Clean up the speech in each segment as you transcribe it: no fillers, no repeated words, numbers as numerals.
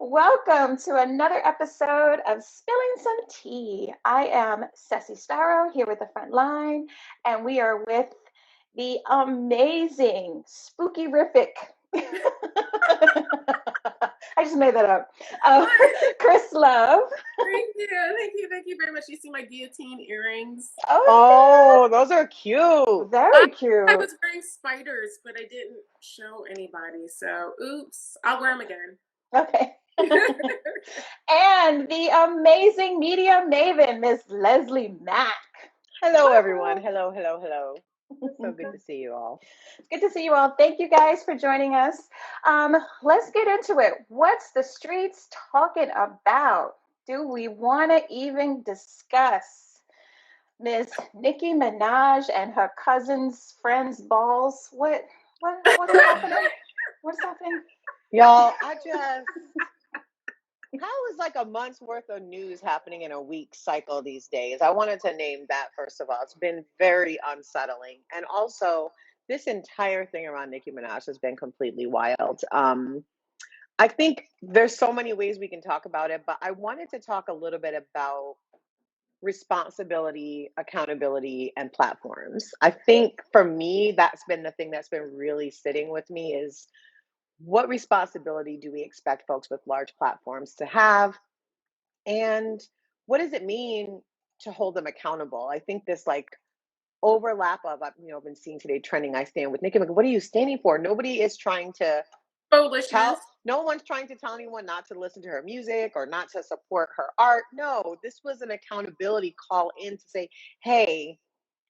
Welcome to another episode of Spilling Some Tea. I am Cessi Sparrow here with the Frontline, and we are with the amazing, spooky-rific. I just made that up. Chris Love. Thank you very much. You see my guillotine earrings? Oh, those are cute. Very cute. I was wearing spiders, but I didn't show anybody. So, oops, I'll wear them again. Okay. And the amazing media maven, Miss Leslie Mack. Hello, everyone. Hello. So good to see you all. It's good to see you all. Thank you guys for joining us. Let's get into it. What's the streets talking about? Do we want to even discuss Miss Nicki Minaj and her cousin's friends' balls? What's happening? What's happening? Y'all, how is like a month's worth of news happening in a week cycle these days? I wanted to name that first of all. It's been very unsettling. And also, this entire thing around Nicki Minaj has been completely wild. I think there's so many ways we can talk about it, but I wanted to talk a little bit about responsibility, accountability, and platforms. I think for me, that's been the thing that's been really sitting with me is what responsibility do we expect folks with large platforms to have? And what does it mean to hold them accountable? I think this like overlap of, I've been seeing today trending, I stand with Nicki. What are you standing for? Nobody is trying to no one's trying to tell anyone not to listen to her music or not to support her art. No, this was an accountability call in to say, hey,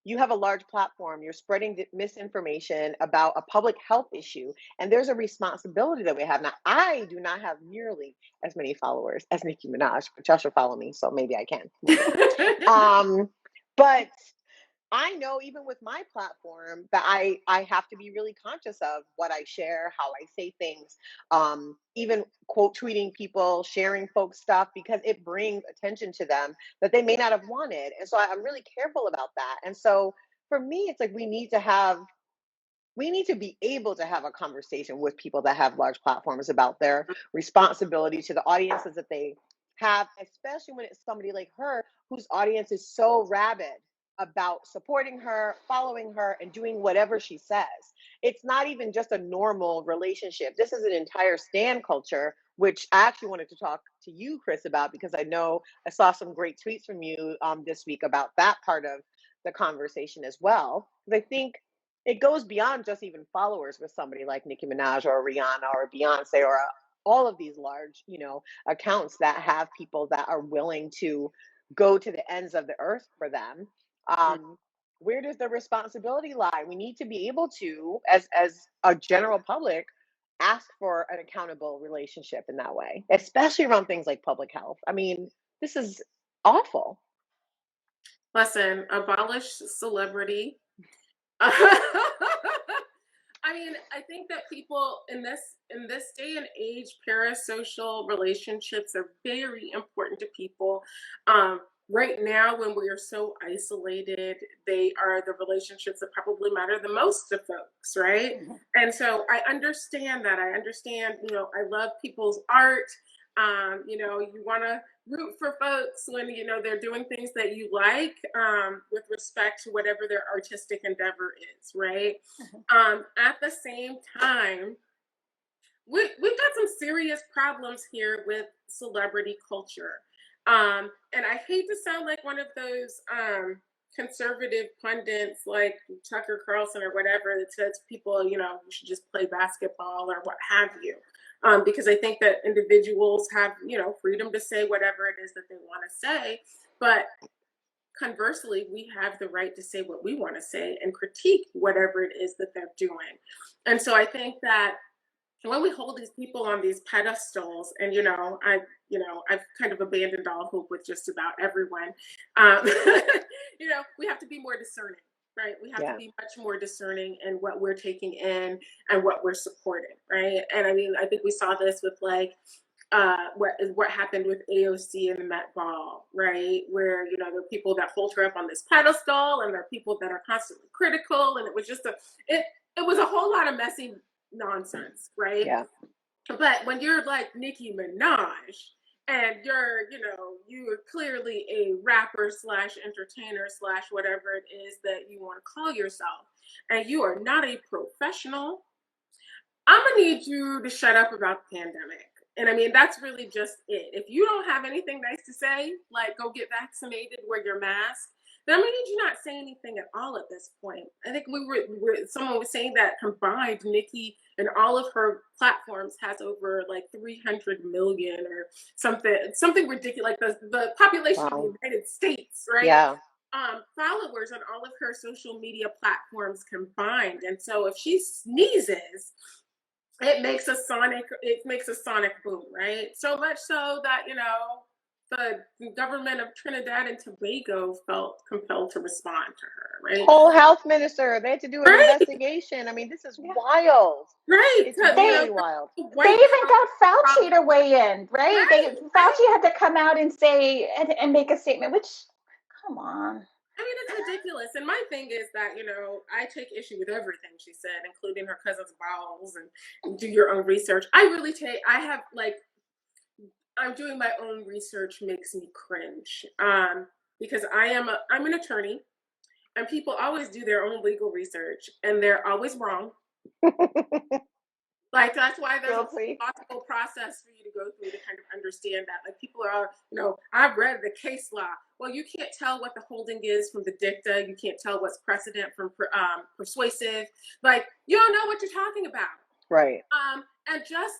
you have a large platform, you're spreading misinformation about a public health issue, and there's a responsibility that we have. Now, I do not have nearly as many followers as Nicki Minaj, but y'all should follow me, so maybe I can. But I know even with my platform that I have to be really conscious of what I share, how I say things, even quote tweeting people, sharing folks stuff, because it brings attention to them that they may not have wanted. And so I'm really careful about that. And so for me, it's like we need to be able to have a conversation with people that have large platforms about their responsibility to the audiences that they have, especially when it's somebody like her whose audience is so rabid about supporting her, following her, and doing whatever she says. It's not even just a normal relationship. This is an entire stan culture, which I actually wanted to talk to you, Chris, about, because I know I saw some great tweets from you this week about that part of the conversation as well. Because I think it goes beyond just even followers with somebody like Nicki Minaj or Rihanna or Beyonce or all of these large, accounts that have people that are willing to go to the ends of the earth for them. Where does the responsibility lie? We need to be able to, as a general public, ask for an accountable relationship in that way, especially around things like public health. I mean, this is awful. Listen, abolish celebrity. I mean, I think that people in this day and age, parasocial relationships are very important to people. Right now, when we are so isolated, they are the relationships that probably matter the most to folks, right? Mm-hmm. And so I understand that. I understand, I love people's art. You want to root for folks when, they're doing things that you like, with respect to whatever their artistic endeavor is, right? Mm-hmm. At the same time, we've got some serious problems here with celebrity culture. And I hate to sound like one of those conservative pundits like Tucker Carlson or whatever that says people, you should just play basketball or what have you. Because I think that individuals have, freedom to say whatever it is that they want to say. But conversely, we have the right to say what we want to say and critique whatever it is that they're doing. And so I think that when we hold these people on these pedestals, and I've kind of abandoned all hope with just about everyone. We have to be more discerning, right? We have to be much more discerning in what we're taking in and what we're supporting, right? And I mean, I think we saw this with what happened with AOC and the Met Ball, right? Where there are people that hold her up on this pedestal, and there are people that are constantly critical, and it was just it was a whole lot of messy nonsense, right? Yeah. But when you're like Nicki Minaj and you're clearly a rapper slash entertainer slash whatever it is that you want to call yourself, and you are not a professional, I'm gonna need you to shut up about the pandemic. And I mean, that's really just it. If you don't have anything nice to say, like go get vaccinated, wear your mask, then I'm gonna need you not say anything at all at this point. I think someone was saying that combined, Nicki and all of her platforms has over like 300 million or something ridiculous, like the population of the United States, right? Yeah. Followers on all of her social media platforms combined. And so if she sneezes, it makes a sonic boom, right? So much so that, the government of Trinidad and Tobago felt compelled to respond to her, right? Whole health minister, they had to do an investigation. I mean, this is wild. Right. It's really wild. They even got Fauci to weigh in, right? Fauci had to come out and say, and make a statement, which, come on. I mean, it's ridiculous. And my thing is that, I take issue with everything she said, including her cousin's bowels, and do your own research. I'm doing my own research makes me cringe. Because I'm an attorney, and people always do their own legal research, and they're always wrong. Like, that's why there's a possible process for you to go through to kind of understand that. Like, people are, I've read the case law. Well, you can't tell what the holding is from the dicta. You can't tell what's precedent from persuasive. Like, you don't know what you're talking about. Right. And just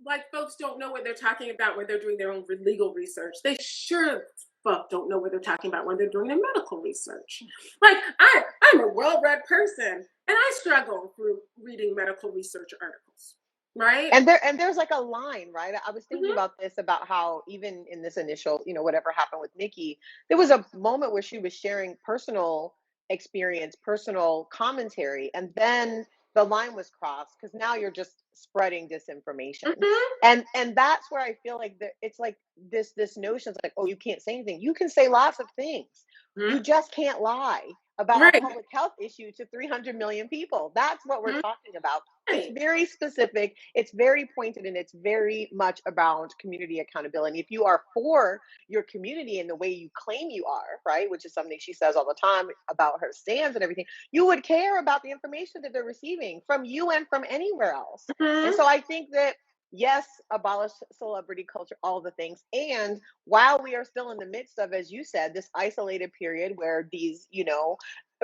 like folks don't know what they're talking about when they're doing their own legal research, they sure fuck don't know what they're talking about when they're doing their medical research. Like, I'm a well-read person, and I struggle through reading medical research articles, right? And there's like a line, right? I was thinking about this, about how even in this initial, whatever happened with Nicki, there was a moment where she was sharing personal experience, personal commentary, and then the line was crossed because now you're just spreading disinformation. And that's where I feel like it's like this notion is like, oh, you can't say anything. You can say lots of things. You just can't lie about a public health issue to 300 million people. That's what we're talking about. It's very specific, it's very pointed, and it's very much about community accountability. If you are for your community in the way you claim you are, right, which is something she says all the time about her stands and everything, you would care about the information that they're receiving from you and from anywhere else. And so I think that, yes, abolish celebrity culture, all the things. And while we are still in the midst of, as you said, this isolated period where these,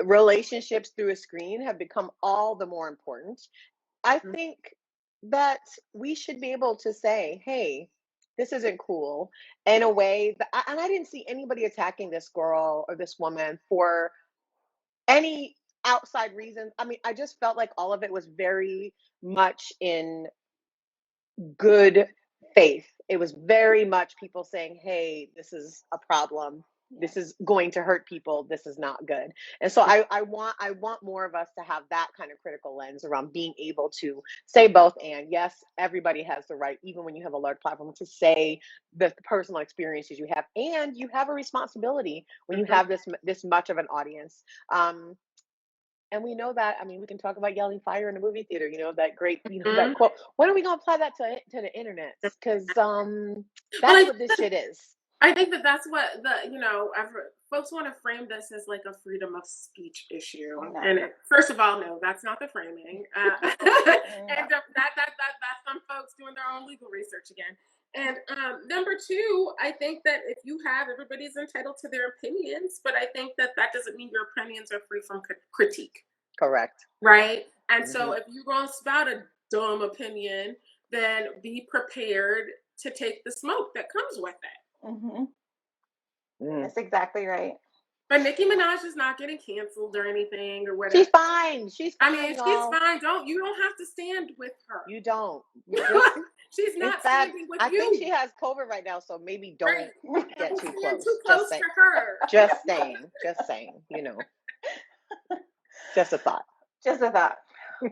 relationships through a screen have become all the more important, I think that we should be able to say, hey, this isn't cool, in a way that, and I didn't see anybody attacking this girl or this woman for any outside reasons. I mean, I just felt like all of it was very much in good faith. It was very much people saying, hey, this is a problem. This is going to hurt people. This is not good. And so I want more of us to have that kind of critical lens around being able to say both. And yes, everybody has the right, even when you have a large platform, to say the personal experiences you have. And you have a responsibility when you have this much of an audience. And we know that, I mean, we can talk about yelling fire in a movie theater, that great, that quote. When are we going to apply that to the internet? Because that's what this shit is. I think that's what folks want to frame this as like a freedom of speech issue. And first of all, no, that's not the framing. And that's some folks doing their own legal research again. And number two, I think that if you have, everybody's entitled to their opinions, but I think that doesn't mean your opinions are free from critique. Correct. Right? And so if you're going to spout a dumb opinion, then be prepared to take the smoke that comes with it. That's exactly right. But Nicki Minaj is not getting canceled or anything or whatever. She's fine. She's fine. I mean, she's fine. You don't have to stand with her. You don't. She's not standing with you. I think she has COVID right now, so maybe don't get too close. Too close to her. Just saying. Just a thought. Just a thought.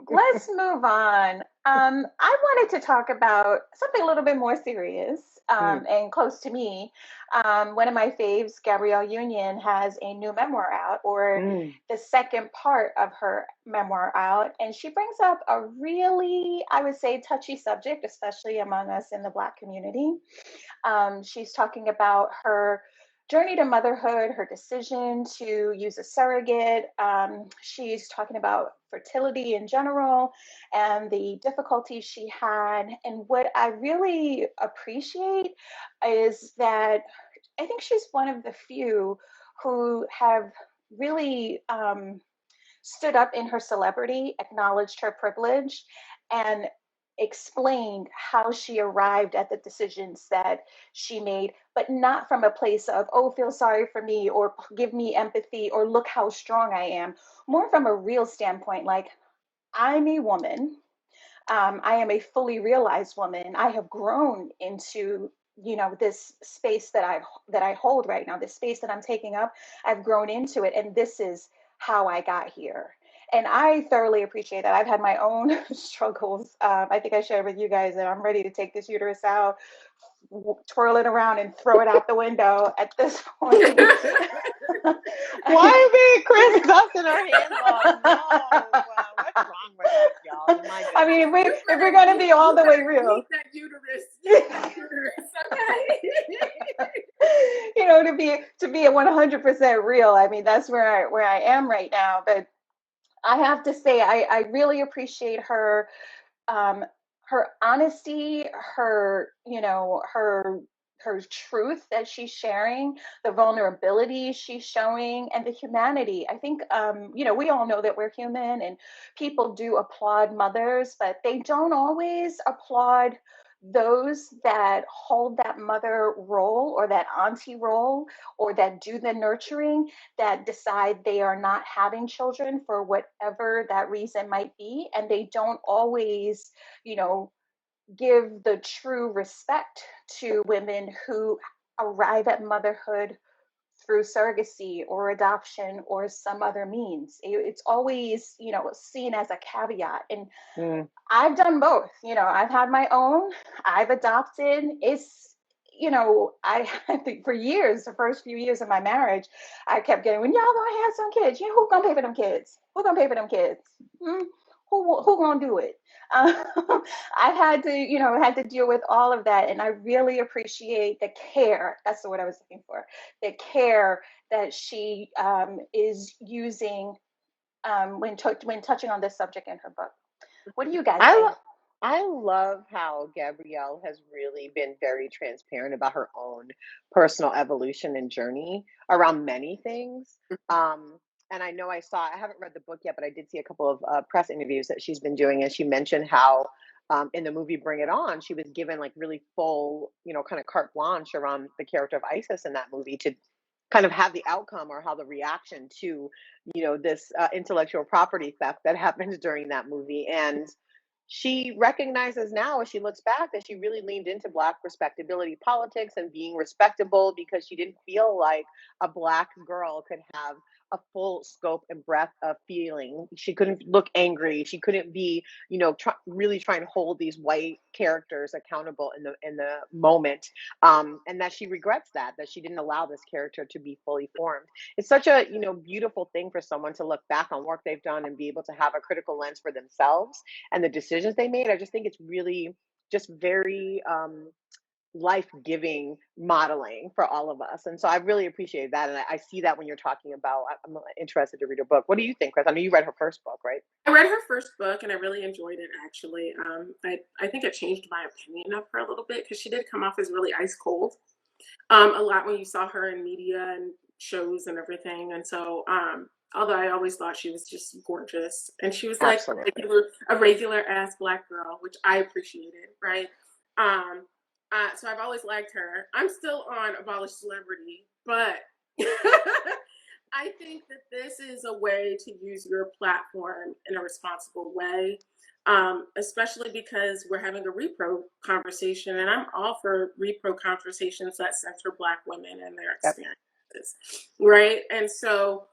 let's move on. I wanted to talk about something a little bit more serious and close to me. One of my faves, Gabrielle Union, has a new memoir out, or the second part of her memoir out, and she brings up a really, I would say, touchy subject, especially among us in the Black community. She's talking about her journey to motherhood, her decision to use a surrogate. She's talking about fertility in general and the difficulties she had. And what I really appreciate is that I think she's one of the few who have really stood up in her celebrity, acknowledged her privilege, and explained how she arrived at the decisions that she made, but not from a place of, oh, feel sorry for me or give me empathy or look how strong I am. More from a real standpoint, like, I'm a woman. I am a fully realized woman. I have grown into this space that I hold right now, this space that I'm taking up. I've grown into it, and this is how I got here. And I thoroughly appreciate that. I've had my own struggles. I think I shared with you guys that I'm ready to take this uterus out, twirl it around, and throw it out the window at this point. Why are we Chris dusting her hands off? No, what's wrong with us, y'all? I mean, if we're going to be all the way real, that uterus, okay? to be 100% real. I mean, that's where I am right now. But I have to say, I really appreciate her, her honesty, her truth that she's sharing, the vulnerability she's showing, and the humanity. I think, we all know that we're human, and people do applaud mothers, but they don't always applaud those that hold that mother role or that auntie role or that do the nurturing, that decide they are not having children for whatever that reason might be. And they don't always, give the true respect to women who arrive at motherhood through surrogacy or adoption or some other means. It's always, seen as a caveat. And I've done both. I've had my own, I've adopted. I think for years, the first few years of my marriage, I kept getting, when y'all gonna have some kids, who's gonna pay for them kids? Who's gonna pay for them kids? Who gonna do it? I've had to deal with all of that, and I really appreciate the care. That's the word I was looking for. The care that she is using when touching on this subject in her book. What do you guys think? I love how Gabrielle has really been very transparent about her own personal evolution and journey around many things. And I know I haven't read the book yet, but I did see a couple of press interviews that she's been doing. And she mentioned how in the movie Bring It On, she was given like really full, kind of carte blanche around the character of Isis in that movie to kind of have the outcome or how the reaction to, this intellectual property theft that happens during that movie. And she recognizes now as she looks back that she really leaned into Black respectability politics and being respectable because she didn't feel like a Black girl could have a full scope and breadth of feeling. She couldn't look angry. She couldn't be, really trying to hold these white characters accountable in the moment, and that she regrets that she didn't allow this character to be fully formed. It's such a beautiful thing for someone to look back on work they've done and be able to have a critical lens for themselves and the decisions they made. I just think it's really just very life-giving modeling for all of us. And so I really appreciate that. And I see that when you're talking about, I'm interested to read her book. What do you think, Chris? I know you read her first book, right? I read her first book and I really enjoyed it, actually. I think it changed my opinion of her a little bit because she did come off as really ice cold a lot when you saw her in media and shows and everything. And so, although I always thought she was just gorgeous, and she was like a regular ass Black girl, which I appreciated, right? So I've always liked her. I'm still on Abolish Celebrity, but I think that this is a way to use your platform in a responsible way, especially because we're having a repro conversation, and I'm all for repro conversations that center Black women and their experiences, right? And so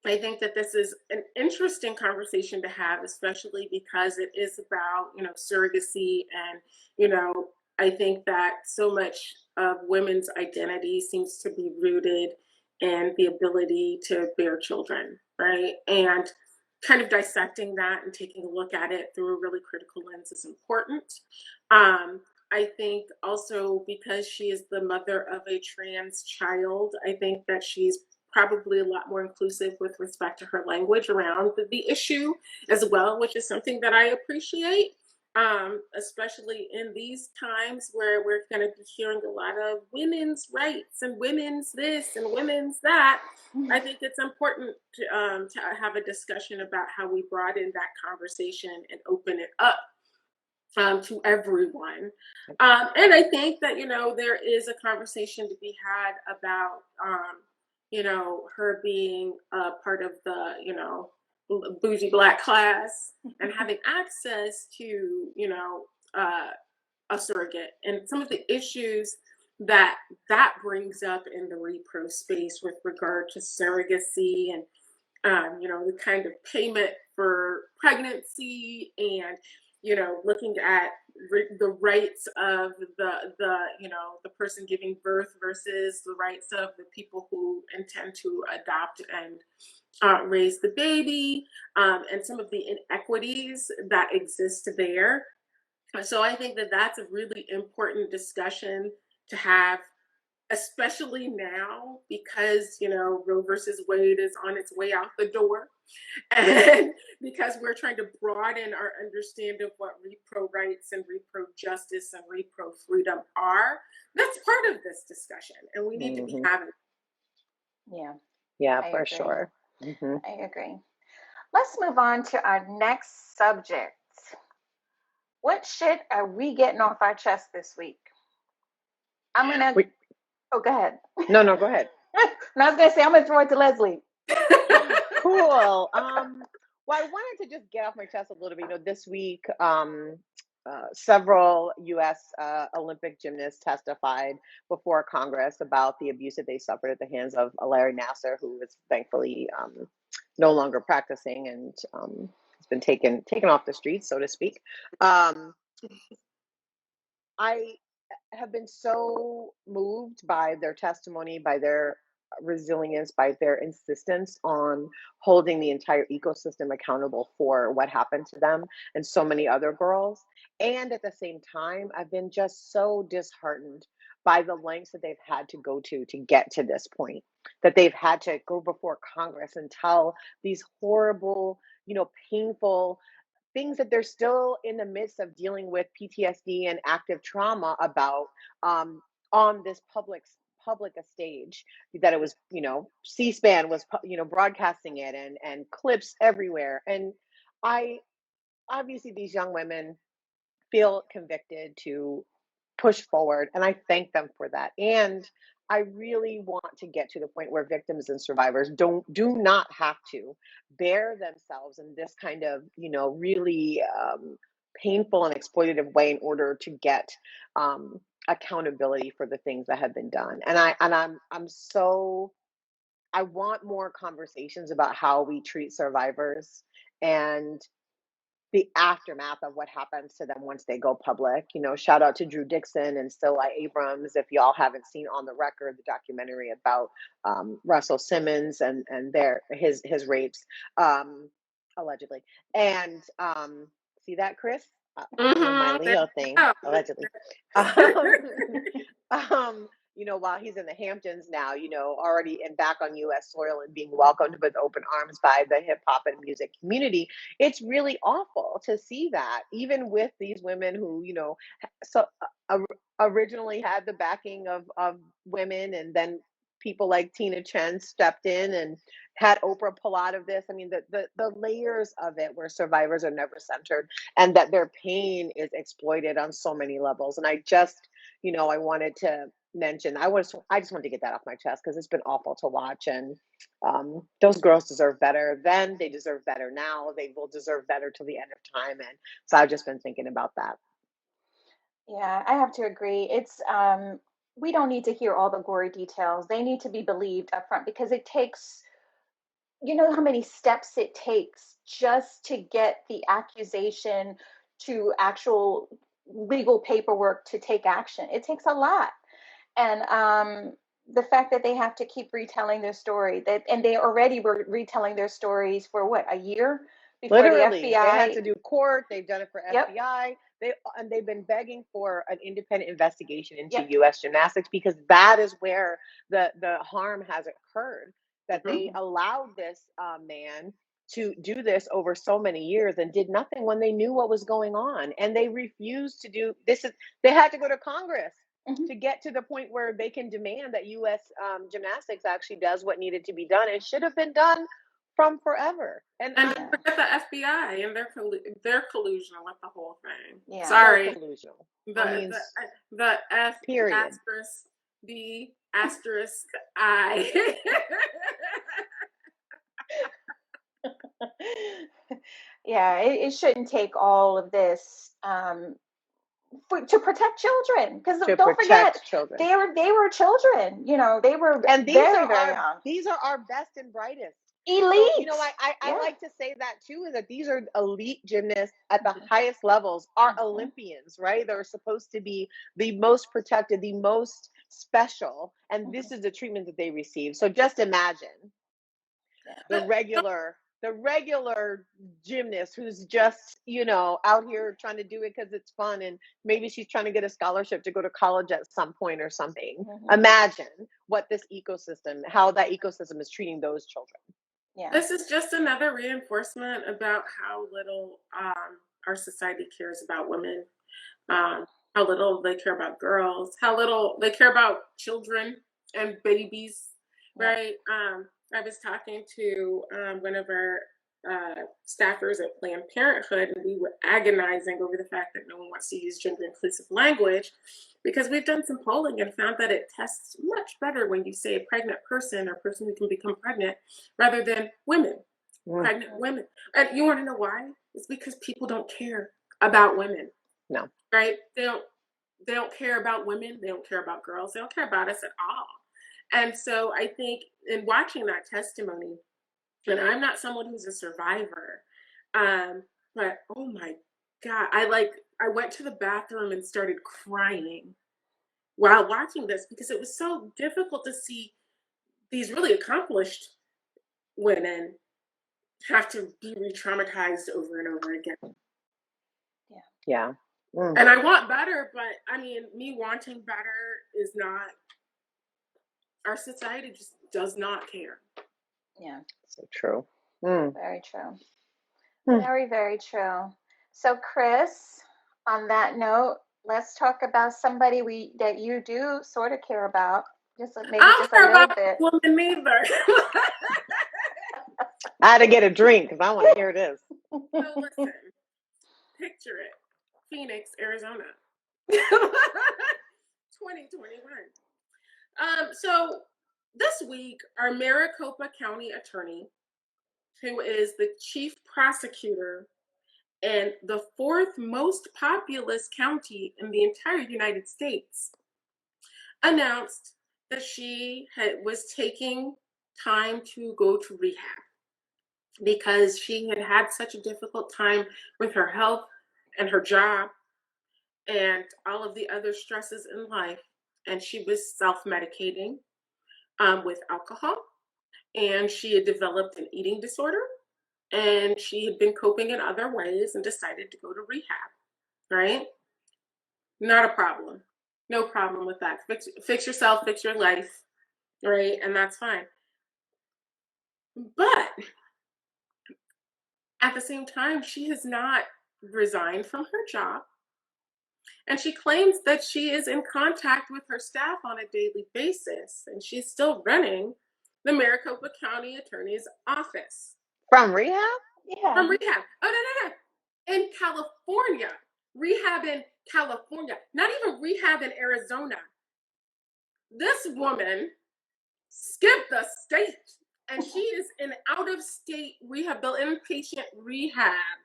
I think that this is an interesting conversation to have, especially because it is about, surrogacy. And, I think that so much of women's identity seems to be rooted in the ability to bear children, right? And kind of dissecting that and taking a look at it through a really critical lens is important. Um, I think also because she is the mother of a trans child, I think that she's probably a lot more inclusive with respect to her language around the issue as well, which is something that I appreciate, especially in these times where we're going to be hearing a lot of women's rights and women's this and women's that. I think it's important to have a discussion about how we broaden that conversation and open it up to everyone. And I think that, there is a conversation to be had about, her being a part of the, bougie Black class and having access to, a surrogate and some of the issues that brings up in the repro space with regard to surrogacy and, the kind of payment for pregnancy and, looking at the rights of the person giving birth versus the rights of the people who intend to adopt and raise the baby, and some of the inequities that exist there. So I think that that's a really important discussion to have, especially now because Roe versus Wade is on its way out the door, and because we're trying to broaden our understanding of what repro rights and repro justice and repro freedom are. That's part of this discussion, and we need to be having it. Yeah, I for agree. sure. I agree. Let's move on to our next subject. What shit are we getting off our chest this week? I'm gonna. Oh, go ahead. No, go ahead. I was gonna say I'm gonna throw it to Leslie. Cool. Well, I wanted to just get off my chest a little bit. This week, several U.S. Olympic gymnasts testified before Congress about the abuse that they suffered at the hands of Larry Nassar, who is thankfully no longer practicing and has been taken off the streets, so to speak. I have been so moved by their testimony, by their resilience, by their insistence on holding the entire ecosystem accountable for what happened to them and so many other girls. And at the same time, I've been just so disheartened by the lengths that they've had to go to get to this point, that they've had to go before Congress and tell these horrible, painful things that they're still in the midst of dealing with PTSD and active trauma about, on this public stage, that it was, C-SPAN was, broadcasting it, and clips everywhere. And I obviously, these young women feel convicted to push forward, and I thank them for that. And I really want to get to the point where victims and survivors do not have to bear themselves in this kind of, really painful and exploitative way in order to get accountability for the things that have been done. And I want more conversations about how we treat survivors and the aftermath of what happens to them once they go public. Shout out to Drew Dixon and Stilla Abrams. If y'all haven't seen On the Record, the documentary about Russell Simmons and his rapes, allegedly. And see that, Chris? My Leo thing, allegedly. While he's in the Hamptons now, already and back on U.S. soil and being welcomed with open arms by the hip hop and music community. It's really awful to see that, even with these women who, originally had the backing of women, and then people like Tina Chen stepped in and had Oprah pull out of this. I mean, the layers of it where survivors are never centered and that their pain is exploited on so many levels. And I just, I wanted to mention, I just wanted to get that off my chest because it's been awful to watch. And those girls deserve better then. They deserve better now. They will deserve better till the end of time. And so I've just been thinking about that. Yeah, I have to agree. It's we don't need to hear all the gory details. They need to be believed up front because it takes you know how many steps it takes just to get the accusation to actual legal paperwork to take action. It takes a lot. And the fact that they have to keep retelling their story, and they already were retelling their stories for what, a year before Literally, the FBI. they had to do court. They've done it for Yep. FBI. They've been begging for an independent investigation into Yep. U.S. gymnastics, because that is where the harm has occurred. That they allowed this man to do this over so many years and did nothing when they knew what was going on, and they refused to do this. They had to go to Congress to get to the point where they can demand that U.S. Gymnastics actually does what needed to be done. It should have been done from forever. And forget the FBI and their collusion with the whole thing. Yeah. Sorry, delusional. the F Period. asterisk B asterisk I. Yeah, it shouldn't take all of this to protect children, because don't forget, children. they were children. You know, they were, and these very, are very our young. These are our best and brightest. Elite. So, you know, I like to say that too, is that these are elite gymnasts at the highest levels, are Olympians, right? They're supposed to be the most protected, the most special, and this is the treatment that they receive. So just imagine the regular gymnast who's just, you know, out here trying to do it because it's fun, and maybe she's trying to get a scholarship to go to college at some point or something. Imagine what this ecosystem, how that ecosystem is treating those children. Yeah. This is just another reinforcement about how little our society cares about women, how little they care about girls, how little they care about children and babies, right? I was talking to one of our staffers at Planned Parenthood, and we were agonizing over the fact that no one wants to use gender-inclusive language, because we've done some polling and found that it tests much better when you say a pregnant person or person who can become pregnant rather than women, pregnant women. And you want to know why? It's because people don't care about women. No. Right? They don't care about women. They don't care about girls. They don't care about us at all. And so I think in watching that testimony, and I'm not someone who's a survivor, but oh my God, I went to the bathroom and started crying while watching this, because it was so difficult to see these really accomplished women have to be re-traumatized over and over again. Yeah. And I want better, but I mean, me wanting better is not, our society just does not care. Yeah. So true. Very true. Very, very true. So, Chris, on that note, let's talk about somebody that you do sort of care about, just maybe just a little bit. Women neither. I had to get a drink because I want to hear this. So listen, picture it: Phoenix, Arizona, 2021. So this week, our Maricopa County attorney, who is the chief prosecutor and the fourth most populous county in the entire United States, announced that she was taking time to go to rehab because she had had such a difficult time with her health and her job and all of the other stresses in life. And she was self-medicating with alcohol, and she had developed an eating disorder, and she had been coping in other ways and decided to go to rehab, right? Not a problem. No problem with that. Fix yourself, fix your life, right? And that's fine. But at the same time, she has not resigned from her job. And she claims that she is in contact with her staff on a daily basis, and she's still running the Maricopa County Attorney's Office. From rehab? Yeah. From rehab. Oh, no. In California. Rehab in California. Not even rehab in Arizona. This woman skipped the state, and she is in out-of-state inpatient rehab,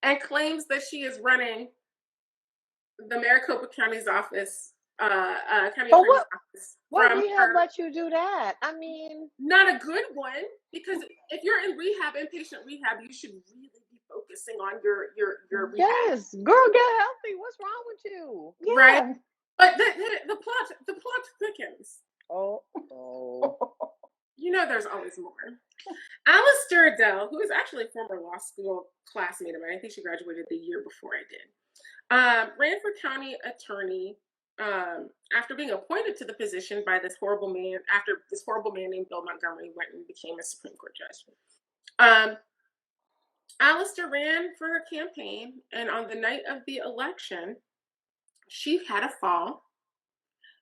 and claims that she is running the Maricopa County's office county But attorney's office what from rehab her. let you do that? I mean, Not a good one, because if you're in rehab, inpatient rehab, you should really be focusing on your rehab. yes, girl, get healthy. What's wrong with you? Right? Yeah. But the plot thickens. Oh. You know there's always more. Allister Adel, who is actually a former law school classmate of mine, I think she graduated the year before I did, ran for county attorney after being appointed to the position by this horrible man, after this horrible man named Bill Montgomery went and became a Supreme Court judge. Allister ran for her campaign, and on the night of the election, she had a fall,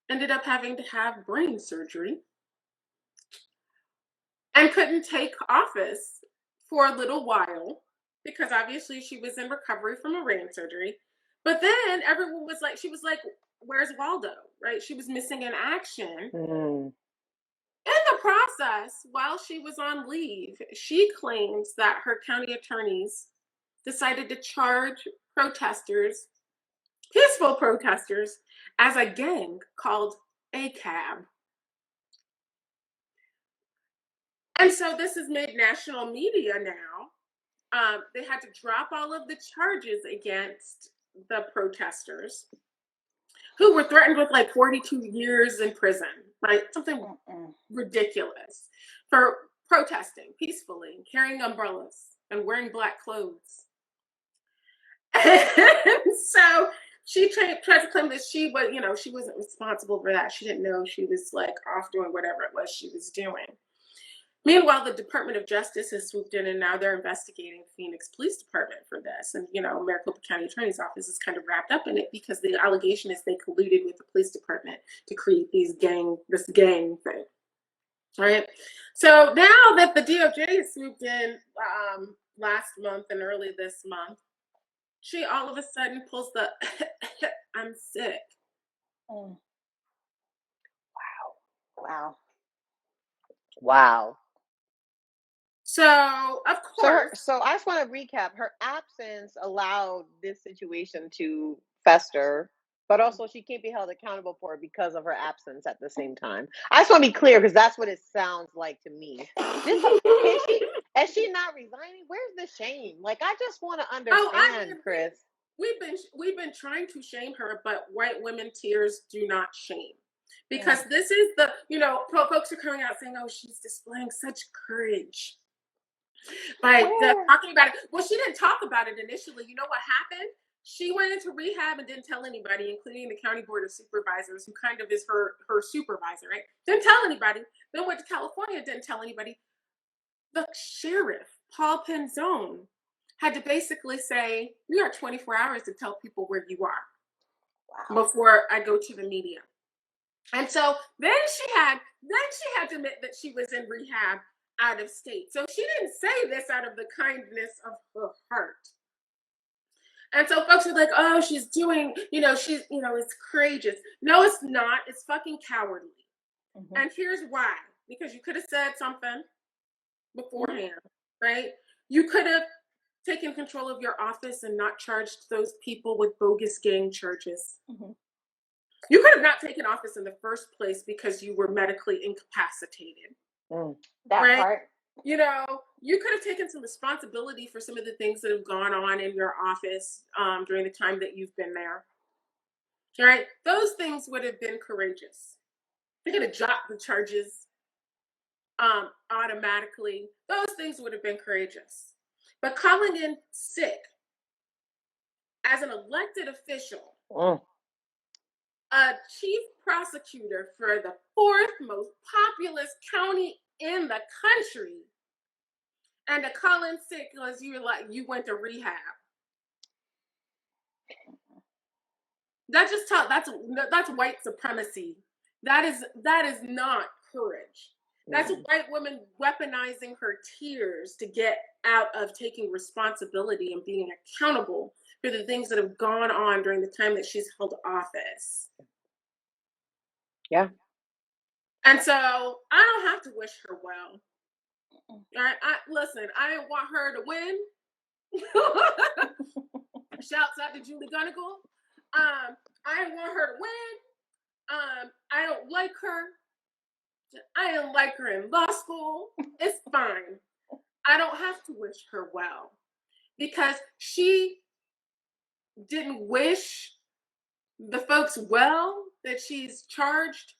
ended up having to have brain surgery, and couldn't take office for a little while because obviously she was in recovery from a brain surgery. But then everyone was like, she was like, where's Waldo, right? She was missing in action. Mm. In the process, while she was on leave, she claims that her county attorneys decided to charge protesters, peaceful protesters, as a gang called ACAB. And so this has made national media now. They had to drop all of the charges against the protesters, who were threatened with like 42 years in prison, right? Something ridiculous for protesting peacefully, carrying umbrellas, and wearing black clothes. And so she tried to claim that she was, she wasn't responsible for that. She didn't know she was like off doing whatever it was she was doing. Meanwhile, the Department of Justice has swooped in, and now they're investigating Phoenix Police Department for this. And, Maricopa County Attorney's Office is kind of wrapped up in it because the allegation is they colluded with the police department to create this gang thing. Right? So now that the DOJ has swooped in last month and early this month, she all of a sudden pulls the I'm sick. Mm. Wow. So, of course. So I just want to recap. Her absence allowed this situation to fester, but also she can't be held accountable for it because of her absence at the same time. I just want to be clear because that's what it sounds like to me. Is she not resigning? Where's the shame? Like, I just want to understand, Chris. We've been trying to shame her, but white women tears do not shame. Because this is the, folks are coming out saying, oh, she's displaying such courage by talking about it. Well, she didn't talk about it initially. You know what happened? She went into rehab and didn't tell anybody, including the county board of supervisors, who kind of is her supervisor, right? Didn't tell anybody. Then went to California, didn't tell anybody. The sheriff, Paul Penzone, had to basically say, you got 24 hours to tell people where you are before I go to the media. And so then she had to admit that she was in rehab out of state. So she didn't say this out of the kindness of her heart. And so folks are like, oh, she's doing, it's courageous. No, it's not. It's fucking cowardly. Mm-hmm. And here's why. Because you could have said something beforehand, right? You could have taken control of your office and not charged those people with bogus gang charges. Mm-hmm. You could have not taken office in the first place because you were medically incapacitated. That part. You could have taken some responsibility for some of the things that have gone on in your office during the time that you've been there. Right? Those things would have been courageous. You could have dropped the charges automatically. Those things would have been courageous. But calling in sick as an elected official, a chief prosecutor for the fourth most populous county in the country, and to call in sick because you went to rehab. That's white supremacy. That is not courage. That's white women weaponizing her tears to get out of taking responsibility and being accountable for the things that have gone on during the time that she's held office. Yeah. And so I don't have to wish her well. All right. Listen, I didn't want her to win. Shouts out to Julie Gunnigal. I didn't want her to win. I don't like her. I didn't like her in law school. It's fine. I don't have to wish her well because she didn't wish the folks well that she's charged.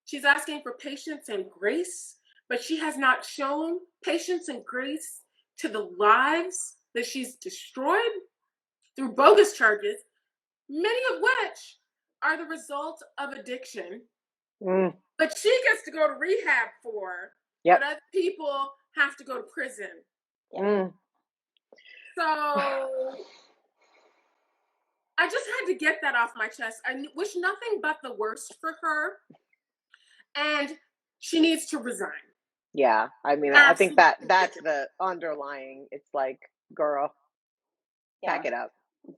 She's asking for patience and grace, but she has not shown patience and grace to the lives that she's destroyed through bogus charges, many of which are the result of addiction. But she gets to go to rehab for, but other people have to go to prison. So I just had to get that off my chest. I wish nothing but the worst for her. And she needs to resign. Yeah. I mean, I think that's the underlying. It's like, girl, pack it up.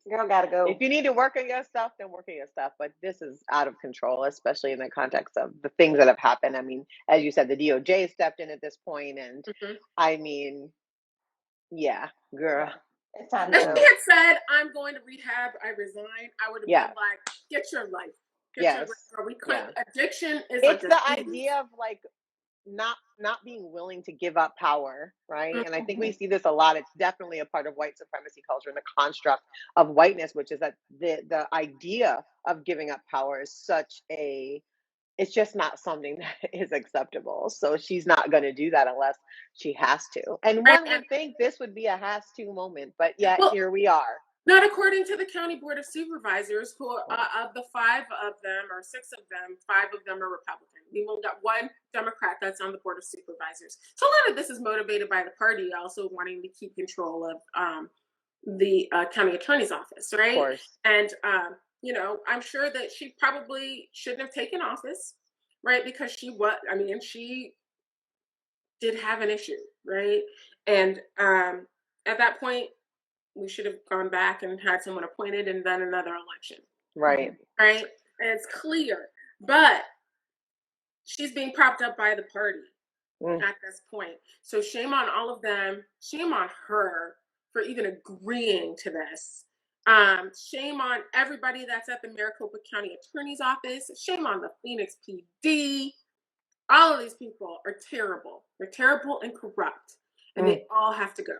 Girl gotta go. If you need to work on your stuff, then work on your stuff. But this is out of control, especially in the context of the things that have happened. I mean, as you said, the DOJ stepped in at this point, and I mean, yeah, girl. It's time if she had said, "I'm going to rehab, I resign," I would have been like, "Get your life. Get your life." We couldn't. Addiction is. It's the idea of like not being willing to give up power, right? And I think we see this a lot. It's definitely a part of white supremacy culture and the construct of whiteness, which is that the idea of giving up power is such it's just not something that is acceptable. So she's not going to do that unless she has to. And one would think this would be a has to moment, but yet here we are. Not according to the County Board of Supervisors, who of the 5 of them, or 6 of them, 5 of them are Republican. We've only got 1 Democrat that's on the Board of Supervisors. So a lot of this is motivated by the party also wanting to keep control of the county attorney's office, right? Of course. And, I'm sure that she probably shouldn't have taken office, right? Because she did have an issue, right? And at that point, we should have gone back and had someone appointed and done another election. Right. And it's clear. But she's being propped up by the party at this point. So shame on all of them. Shame on her for even agreeing to this. Shame on everybody that's at the Maricopa County Attorney's Office. Shame on the Phoenix PD. All of these people are terrible. They're terrible and corrupt. And they all have to go.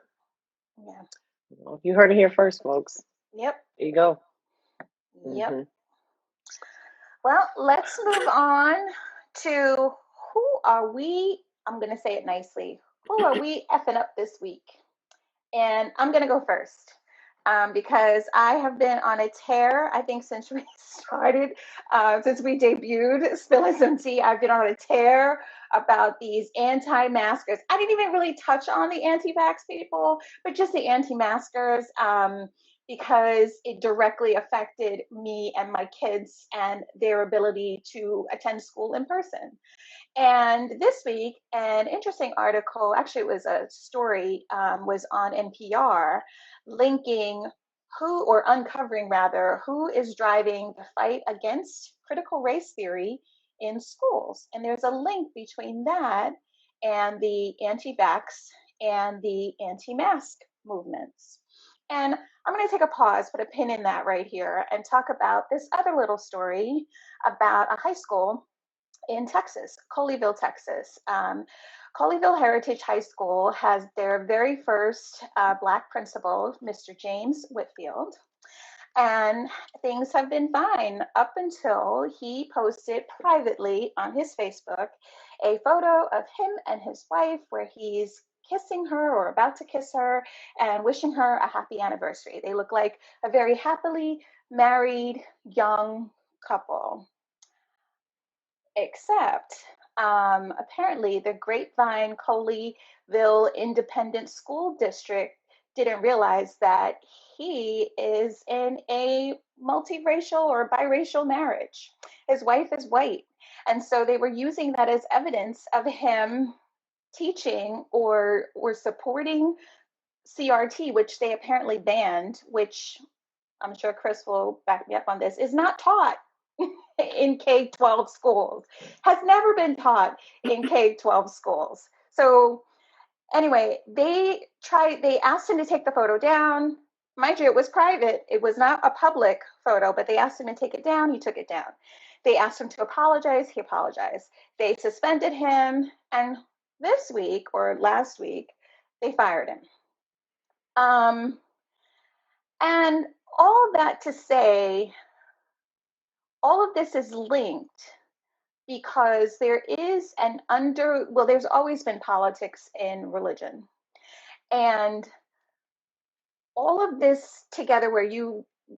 Yeah. Well, you heard it here first, folks. Yep. There you go. Yep. Well, let's move on to who are we? I'm going to say it nicely. Who are we effing up this week? And I'm going to go first because I have been on a tear, I think, since we started, since we debuted Spilling Some Tea. I've been on a tear about these anti-maskers. I didn't even really touch on the anti-vax people, but just the anti-maskers because it directly affected me and my kids and their ability to attend school in person. And this week, an interesting article, actually it was a story, was on NPR linking uncovering who is driving the fight against critical race theory in schools. And there's a link between that and the anti-vax and the anti-mask movements. And I'm going to take a pause, put a pin in that right here, and talk about this other little story about a high school in Texas, Colleyville, Texas. Colleyville Heritage High School has their very first Black principal, Mr. James Whitfield. And things have been fine up until he posted privately on his Facebook a photo of him and his wife where he's kissing her or about to kiss her and wishing her a happy anniversary. They look like a very happily married young couple. Except apparently the Grapevine Colleyville Independent School District didn't realize that he is in a multiracial or biracial marriage. His wife is white. And so they were using that as evidence of him teaching or supporting CRT, which they apparently banned, which I'm sure Chris will back me up on this, is not taught in K-12 schools, has never been taught in K-12 schools. So anyway, they asked him to take the photo down. Mind you, it was private. It was not a public photo, but they asked him to take it down. He took it down. They asked him to apologize. He apologized. They suspended him. And this week or last week, they fired him. And all that to say, all of this is linked because there is there's always been politics in religion. And all of this together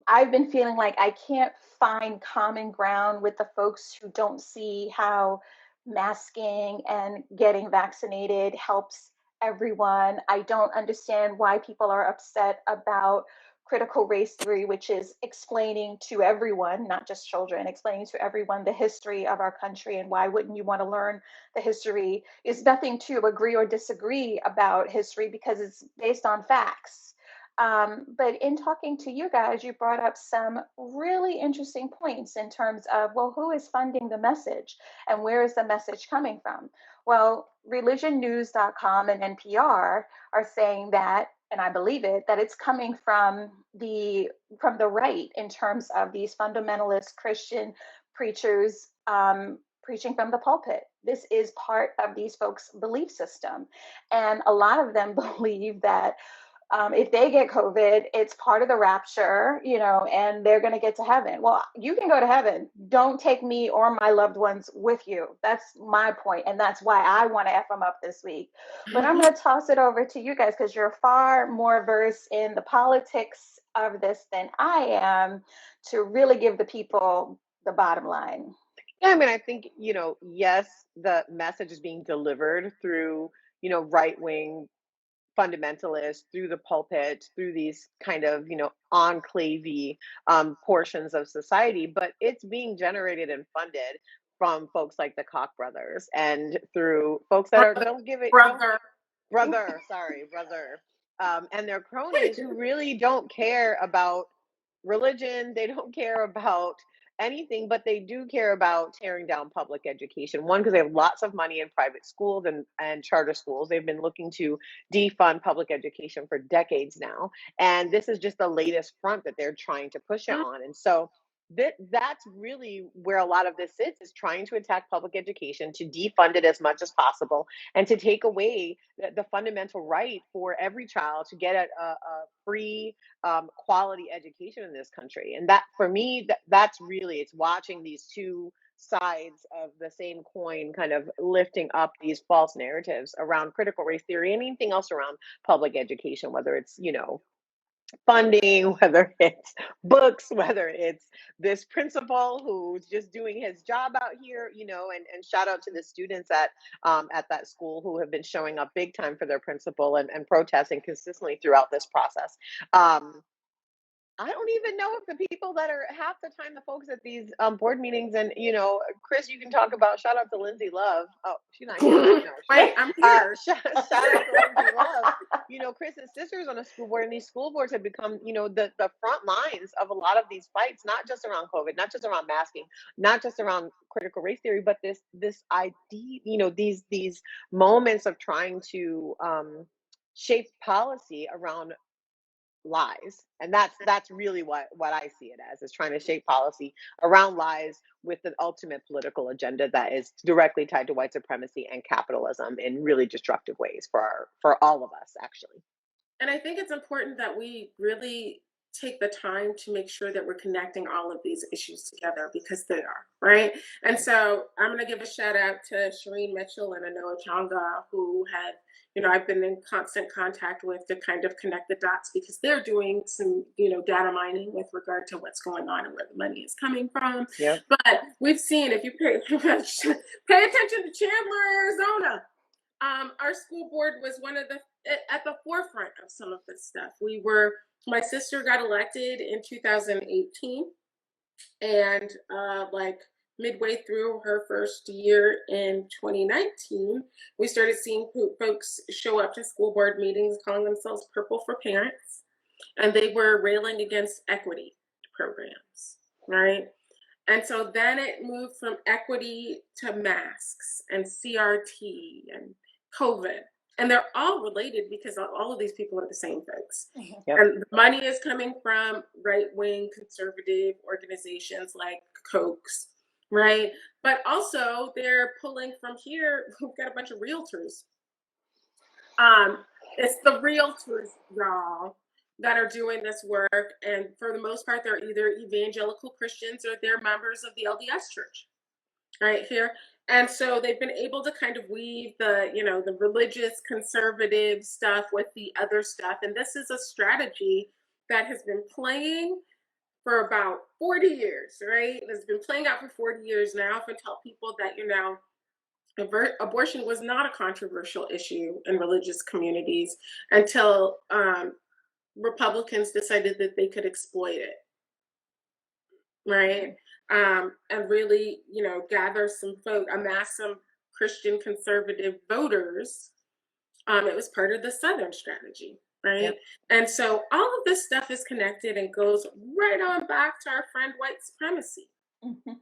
I've been feeling like I can't find common ground with the folks who don't see how masking and getting vaccinated helps everyone. I don't understand why people are upset about critical race theory, which is explaining to everyone, not just children, explaining to everyone the history of our country. And why wouldn't you want to learn the history? Is nothing to agree or disagree about history because it's based on facts. But in talking to you guys, you brought up some really interesting points in terms of, well, who is funding the message and where is the message coming from? Well, religionnews.com and NPR are saying that, and I believe it, that it's coming from the right in terms of these fundamentalist Christian preachers preaching from the pulpit. This is part of these folks' belief system. And a lot of them believe that if they get COVID, it's part of the rapture, and they're going to get to heaven. Well, you can go to heaven. Don't take me or my loved ones with you. That's my point, and that's why I want to F them up this week. But I'm going to toss it over to you guys because you're far more versed in the politics of this than I am to really give the people the bottom line. Yeah, I mean, I think, yes, the message is being delivered through, right-wing fundamentalists, through the pulpit, through these kind of, enclave portions of society, but it's being generated and funded from folks like the Koch brothers and through folks that brother, and their cronies who really don't care about religion. They don't care about anything, but they do care about tearing down public education. One, because they have lots of money in private schools and charter schools. They've been looking to defund public education for decades now. And this is just the latest front that they're trying to push it on. And so that's really where a lot of this is trying to attack public education, to defund it as much as possible, and to take away the fundamental right for every child to get a free quality education in this country. And that, for me, that's really, it's watching these two sides of the same coin kind of lifting up these false narratives around critical race theory and anything else around public education, whether it's, funding, whether it's books, whether it's this principal who's just doing his job out here, and shout out to the students at that school who have been showing up big time for their principal and protesting consistently throughout this process. I don't even know if the people that are half the time the folks at these board meetings, and Chris, you can talk about, shout out to Lindsay Love. Oh, she's not here right now. Wait, I'm here. Shout out to Lindsay Love. Chris's sister's on a school board, and these school boards have become, the front lines of a lot of these fights, not just around COVID, not just around masking, not just around critical race theory, but this idea, these moments of trying to shape policy around lies. And that's really what I see it as, is trying to shape policy around lies with an ultimate political agenda that is directly tied to white supremacy and capitalism in really destructive ways for all of us, actually. And I think it's important that we really take the time to make sure that we're connecting all of these issues together, because they are, right? And so I'm going to give a shout out to Shireen Mitchell and Anoa Changa, who have, I've been in constant contact with to kind of connect the dots, because they're doing some, data mining with regard to what's going on and where the money is coming from. Yep. But we've seen, if you pay attention to Chandler, Arizona, our school board was at the forefront of some of this stuff. My sister got elected in 2018, and midway through her first year in 2019, we started seeing folks show up to school board meetings calling themselves Purple for Parents, and they were railing against equity programs, right? And so then it moved from equity to masks and CRT and COVID. And they're all related because all of these people are the same folks. Yep. And the money is coming from right-wing conservative organizations like Koch's, right? But also they're pulling from here. We've got a bunch of realtors. It's the realtors, y'all, that are doing this work, and for the most part, they're either evangelical Christians or they're members of the LDS Church, right here. And so they've been able to kind of weave the, the religious conservative stuff with the other stuff. And this is a strategy that has been playing for about 40 years, right? It's been playing out for 40 years now. I often tell people that, abortion was not a controversial issue in religious communities until Republicans decided that they could exploit it, right? And really, gather some amass some Christian conservative voters. It was part of the Southern strategy, right? Yep. And so all of this stuff is connected and goes right on back to our friend white supremacy. Mm-hmm.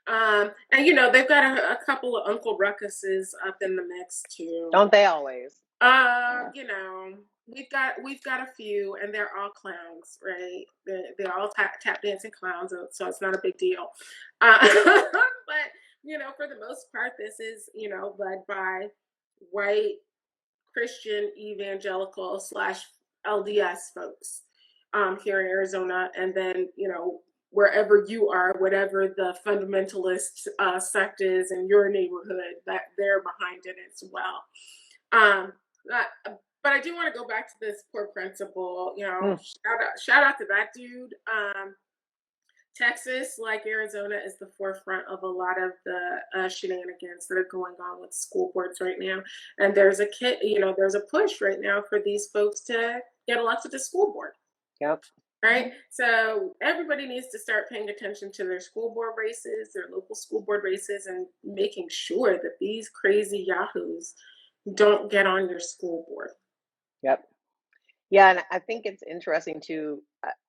And they've got a couple of Uncle Ruckuses up in the mix too. Don't they always? We've got a few, and they're all clowns, right? They're all tap dancing clowns, so it's not a big deal. But for the most part, this is led by white Christian evangelical / LDS folks here in Arizona, and then wherever you are, whatever the fundamentalist sect is in your neighborhood, that they're behind it as well. But I do want to go back to this poor principal. Shout out to that dude. Texas, like Arizona, is the forefront of a lot of the shenanigans that are going on with school boards right now. And there's a push right now for these folks to get elected to school board. Yep. Right. So everybody needs to start paying attention to their school board races, their local school board races, and making sure that these crazy yahoos don't get on your school board. Yep. Yeah, and I think it's interesting too.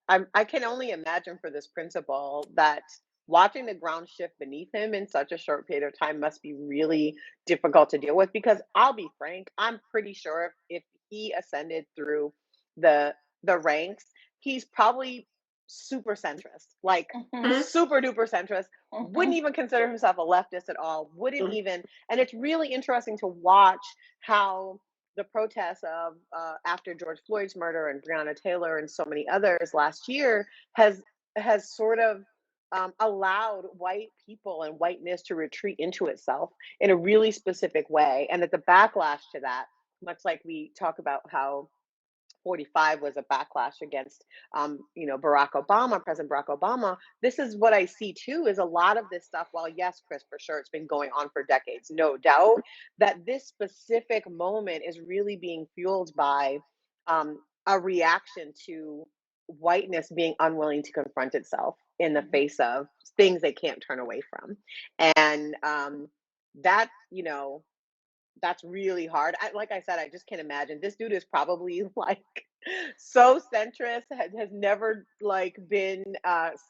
I can only imagine for this principal that watching the ground shift beneath him in such a short period of time must be really difficult to deal with, because I'll be frank, I'm pretty sure if he ascended through the ranks, he's probably super centrist, like super duper centrist, wouldn't even consider himself a leftist at all, wouldn't even. And it's really interesting to watch how the protests of after George Floyd's murder and Breonna Taylor and so many others last year has sort of allowed white people and whiteness to retreat into itself in a really specific way. And that the backlash to that, much like we talk about how 45 was a backlash against, President Barack Obama. This is what I see too, is a lot of this stuff. While yes, Chris, for sure, it's been going on for decades, no doubt, that this specific moment is really being fueled by a reaction to whiteness being unwilling to confront itself in the face of things they can't turn away from. And that, that's really hard. Like I said, I just can't imagine. This dude is probably like so centrist, has never like been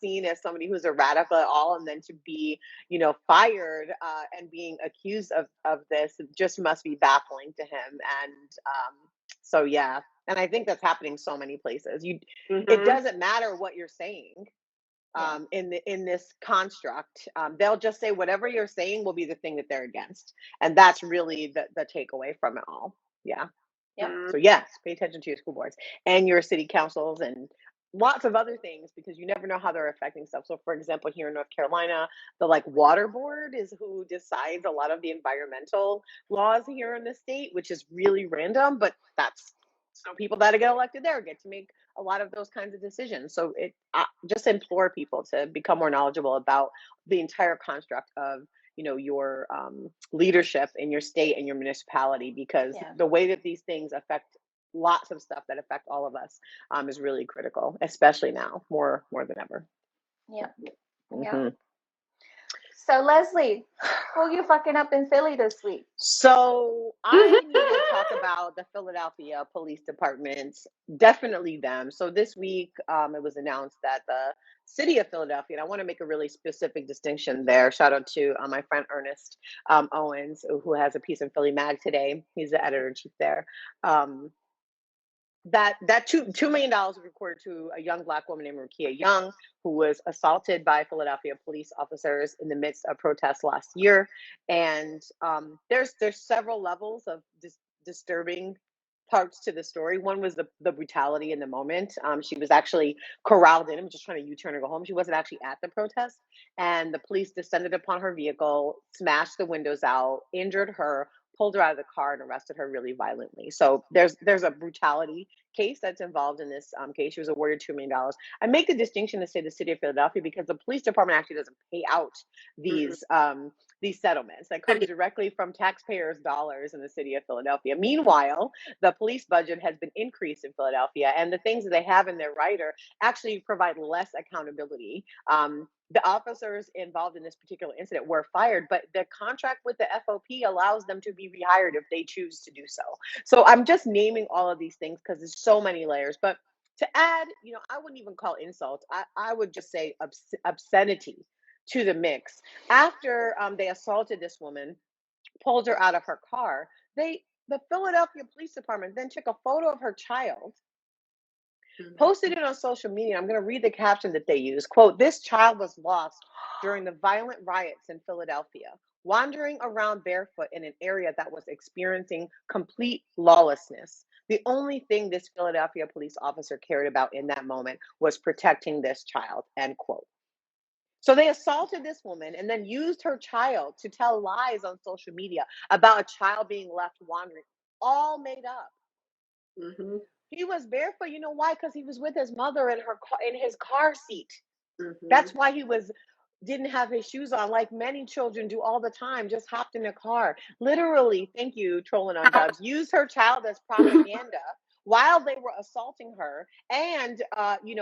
seen as somebody who's a radical at all, and then to be, fired and being accused of this just must be baffling to him. And so yeah, and I think that's happening so many places. It doesn't matter what you're saying. In this construct, they'll just say whatever you're saying will be the thing that they're against, and that's really the takeaway from it all. Yeah. So yes, pay attention to your school boards and your city councils and lots of other things, because you never know how they're affecting stuff. So for example, here in North Carolina, the water board is who decides a lot of the environmental laws here in the state, which is really random, but that's so people that get elected there get to make a lot of those kinds of decisions. So I just implore people to become more knowledgeable about the entire construct of your leadership in your state and your municipality, because the way that these things affect lots of stuff that affect all of us is really critical, especially now more than ever. So Leslie, who you fucking up in Philly this week? So I need to talk about the Philadelphia Police Department, definitely them. So this week it was announced that the city of Philadelphia, and I want to make a really specific distinction there. Shout out to my friend Ernest Owens, who has a piece in Philly Mag today. He's the editor-in-chief there. that $2 million was recorded to a young Black woman named Rickia Young, who was assaulted by Philadelphia police officers in the midst of protests last year. And there's several levels of disturbing parts to the story. One was the brutality in the moment. She was actually corralled in, just trying to U-turn and go home. She wasn't actually at the protest, and the police descended upon her vehicle, smashed the windows out, injured her, pulled her out of the car, and arrested her really violently. So there's a brutality case that's involved in this case. She was awarded $2 million. I make the distinction to say the city of Philadelphia because the police department actually doesn't pay out these settlements. That comes directly from taxpayers' dollars in the city of Philadelphia. Meanwhile, the police budget has been increased in Philadelphia, and the things that they have in their rider actually provide less accountability. The officers involved in this particular incident were fired, but the contract with the FOP allows them to be rehired if they choose to do so. So I'm just naming all of these things because there's so many layers. But to add, I wouldn't even call insult. I would just say obscenity to the mix. After they assaulted this woman, pulled her out of her car, the Philadelphia Police Department then took a photo of her child, posted it on social media. I'm going to read the caption that they used. Quote, "This child was lost during the violent riots in Philadelphia, wandering around barefoot in an area that was experiencing complete lawlessness. The only thing this Philadelphia police officer cared about in that moment was protecting this child," end quote. So they assaulted this woman and then used her child to tell lies on social media about a child being left wandering, all made up. Mm-hmm. He was barefoot. You know why? Because he was with his mother in his car seat. Mm-hmm. That's why he didn't have his shoes on, like many children do all the time, just hopped in a car. Literally, thank you, trolling on Dubs, used her child as propaganda while they were assaulting her and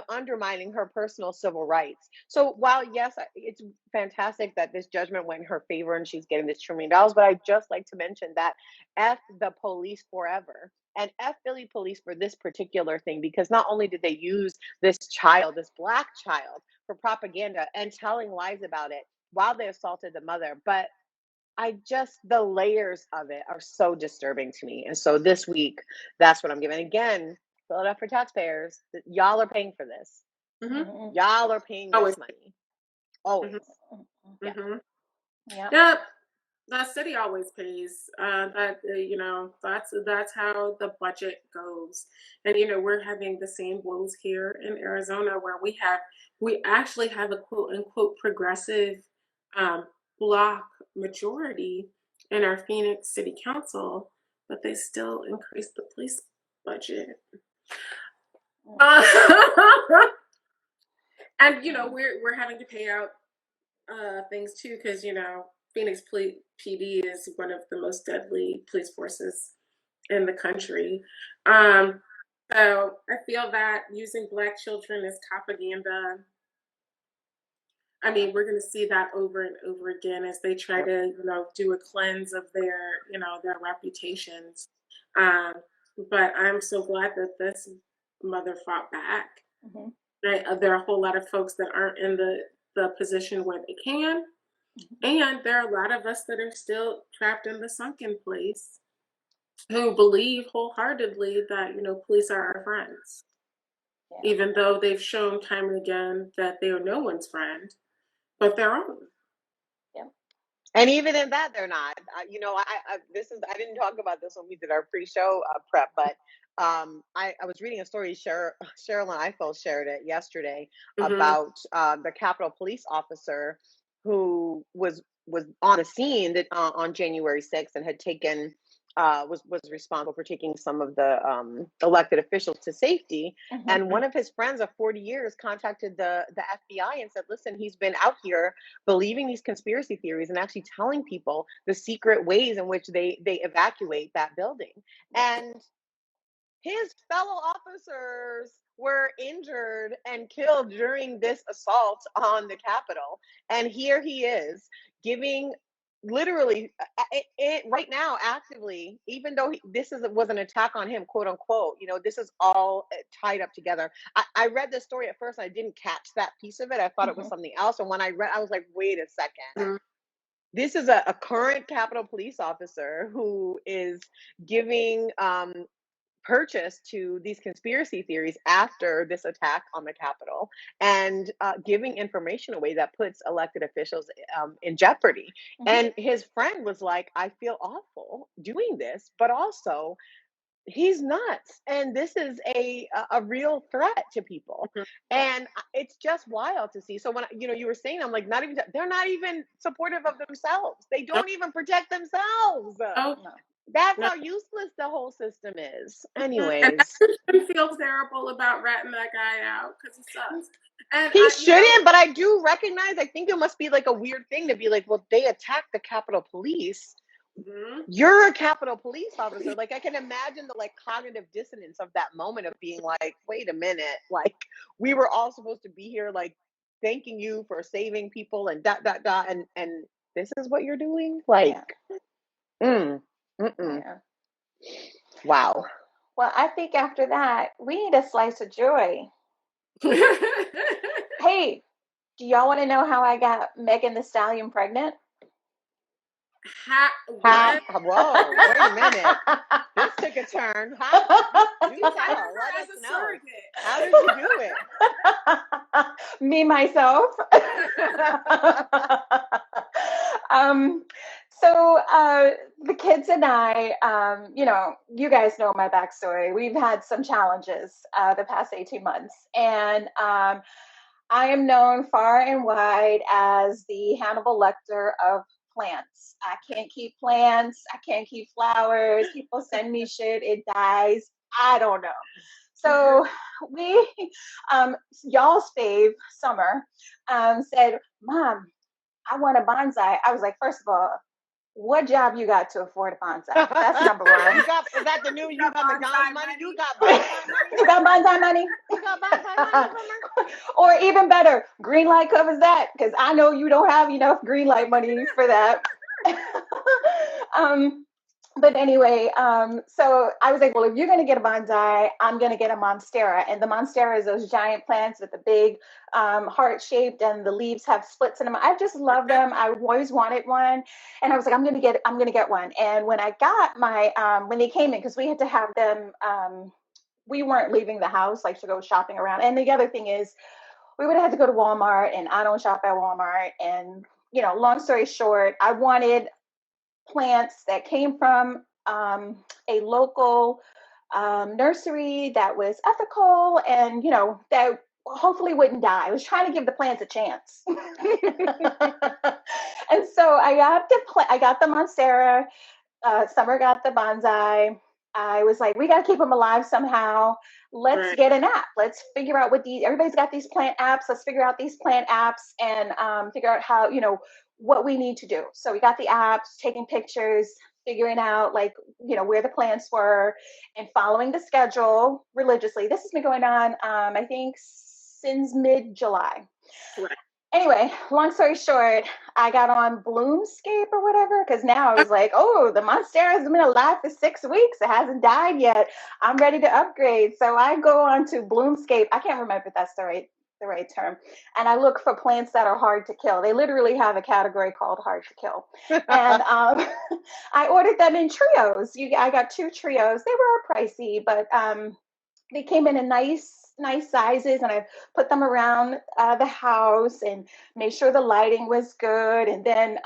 undermining her personal civil rights. So while yes, it's fantastic that this judgment went in her favor and she's getting this $2 million, but I'd just like to mention that F the police forever. And F Philly police for this particular thing, because not only did they use this child, this Black child, for propaganda and telling lies about it while they assaulted the mother, but the layers of it are so disturbing to me. And so this week, that's what I'm giving. Again, Philadelphia taxpayers, y'all are paying for this. Mm-hmm. Y'all are paying this money. Always. Mm-hmm. Yeah. Mm-hmm. Yeah. Yep. That city always pays. That's how the budget goes. And we're having the same woes here in Arizona, where we actually have a quote unquote progressive block majority in our Phoenix City Council, but they still increase the police budget. And we're having to pay out things too, because Phoenix PD is one of the most deadly police forces in the country. So I feel that using Black children as propaganda, I mean, we're going to see that over and over again as they try to, do a cleanse of their reputations. But I'm so glad that this mother fought back. Mm-hmm. There are a whole lot of folks that aren't in the position where they can. And there are a lot of us that are still trapped in the sunken place who believe wholeheartedly that, police are our friends. Yeah. Even though they've shown time and again that they are no one's friend, but their own. Yeah. And even in that, they're not. I didn't talk about this when we did our pre-show prep, but I was reading a story. Cheryl and Eiffel shared it yesterday about the Capitol Police officer who was on the scene on January 6th and had taken was responsible for taking some of the elected officials to safety. Mm-hmm. And one of his friends of 40 years contacted the FBI and said, listen, he's been out here believing these conspiracy theories and actually telling people the secret ways in which they evacuate that building. And his fellow officers were injured and killed during this assault on the Capitol. And here he is giving literally right now actively, even though this was an attack on him, quote unquote, this is all tied up together. I read this story at first and I didn't catch that piece of it. I thought it was something else. And when I read, I was like, wait a second. This is a current Capitol Police officer who is giving purchase to these conspiracy theories after this attack on the Capitol, and giving information away that puts elected officials in jeopardy. And his friend was like, I feel awful doing this, but also he's nuts, and this is a real threat to people. And it's just wild to see. So when you were saying, I'm like, they're not even supportive of themselves. They don't even protect themselves. Oh, That's no. how useless the whole system is. And Anyways, I feel terrible about ratting that guy out because he sucks. And he shouldn't, but I do recognize, I think it must be like a weird thing to be like, well, they attacked the Capitol Police. You're a Capitol Police officer. Like, I can imagine the like cognitive dissonance of that moment of being like, wait a minute, like we were all supposed to be here, like thanking you for saving people and and this is what you're doing. Like, wow. Well, I think after that, we need a slice of joy. Hey, do y'all want to know how I got Megan Thee Stallion pregnant? Whoa, wait a minute. This took a turn. Do tell. Let us know. How did you do it? Me, myself. So the kids and I, you guys know my backstory. We've had some challenges the past 18 months. And I am known far and wide as the Hannibal Lecter of plants. I can't keep plants. I can't keep flowers. People send me shit. It dies. I don't know. So we, y'all's fave, Summer, said, Mom, I want a bonsai. I was like, first of all, what job you got to afford a bonsai? That's number one. Is that the new, you got McDonald's money? You got bonsai money? You got bonsai money? You got bonsai money? Or even better, green light covers that, because I know you don't have enough green light money for that. But anyway, so I was like, well, if you're going to get a bonsai, I'm going to get a monstera. And the monstera is those giant plants with the big heart-shaped, and the leaves have splits in them. I just love them. I always wanted one. And I was like, I'm going to get one. And when I got my, when they came in, because we had to have them, we weren't leaving the house like to go shopping around. And the other thing is, we would have had to go to Walmart, and I don't shop at Walmart. And, long story short, I wanted plants that came from a local nursery that was ethical and, that hopefully wouldn't die. I was trying to give the plants a chance. And so I got the monstera. Summer got the bonsai. I was like, we got to keep them alive somehow. Let's get an app. Let's figure out everybody's got these plant apps. Let's figure out these plant apps and figure out how, what we need to do. So we got the apps, taking pictures, figuring out where the plants were, and following the schedule religiously. This has been going on, I think, since mid-July. Right. Anyway, long story short, I got on Bloomscape or whatever, because now I was like, oh, the monstera has been alive for 6 weeks. It hasn't died yet. I'm ready to upgrade. So I go on to Bloomscape. I can't remember if that's the right term. And I look for plants that are hard to kill. They literally have a category called hard to kill. And I ordered them in trios. I got 2 trios. They were pricey, but they came in nice sizes, and I put them around the house and made sure the lighting was good. And then,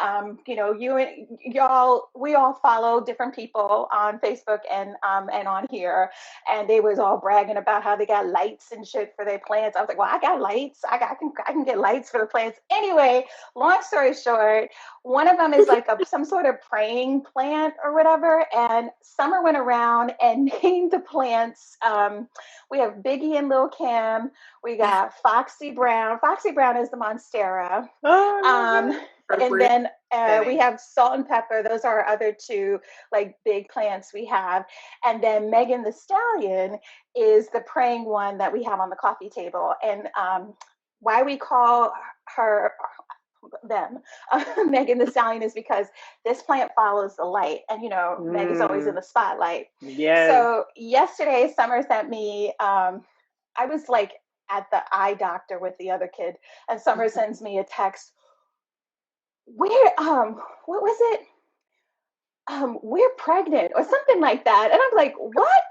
we all follow different people on Facebook and on here, and they was all bragging about how they got lights and shit for their plants. I was like, well, I got lights. I can get lights for the plants. Anyway, long story short, one of them is like some sort of praying plant or whatever. And Summer went around and named the plants. We have Biggie and Lil Kim. We got Foxy Brown. Foxy Brown is the monstera. And then we have Salt and Pepper. Those are our other 2 big plants we have. And then Megan Thee Stallion is the praying one that we have on the coffee table. And why we call them Megan Thee Stallion is because this plant follows the light, and Meg is always in the spotlight. Yeah. So yesterday, Summer sent me. I was at the eye doctor with the other kid, and Summer sends me a text. What was it? We're pregnant or something like that, and I'm like, what?